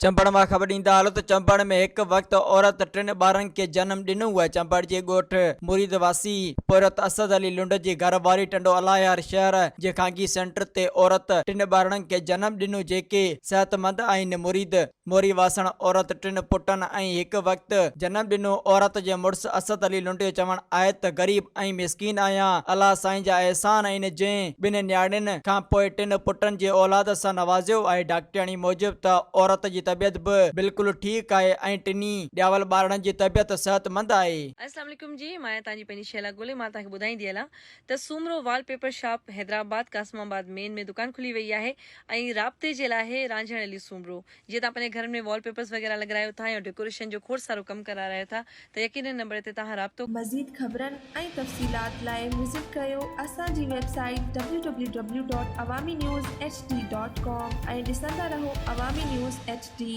चंपड़ मां ख़बर ॾींदा हलो त चंपड़ में हिकु वक़्तु औरत 3 ॿारनि खे जनम ॾिनो हुआ। चंपड़ जे ॻोठ मुरीद वासी पोरत असद अली लुंड जी घरवारी टंडो अलायार शहर जे खांगी सेंटर ते औरत 3 ॿारनि खे जनम ॾिनो जेके सेहतमंद आहिनि। मुरीद मोरी वासण औरत 3 पुटनि ऐं हिकु वक़्तु जनम ॾिनो। औरत जे मुड़ुस असद अली लुंड जो चवणु आहे त ग़रीब ऐं मिसकीन आहियां, अलाह साईं जा अहसान आहिनि जंहिं 2 न्याणियुनि खां पोइ 3 पुटनि जे औलाद सां नवाज़ियो आहे। डॉक्टराणी मूजिबि त औरत जी तबियत भी बिल्कुल ठीक है ऐं टिनी ॼावल ॿारनि जी तबियत सेहतमंद आहे। अस्सलाम वालेकुम जी, मैं तांजी पंहिंजी शैला गुले मां तव्हांखे ॿुधाईंदी हलां त Soomro wallpaper shop Hyderabad Qasimabad main में दुकान खुली वई आहे ऐं राब्ते जे लाइ रांझण अली सूमरो। जीअं तव्हां पंहिंजे घर में वॉलपेपर्स वग़ैरह लॻारायो था या डेकोरेशन जो खोड़ सारो कमु करारायो था त यकीनन नंबर ते तव्हां राब्तो। मज़ीद ख़बरनि ऐं तफ़सीलात लाइ विज़िट कयो असांजी वेबसाइट www.awamiNewsHD.com ऐं ॾिसंदा रहो अवामी न्यूज़ HD।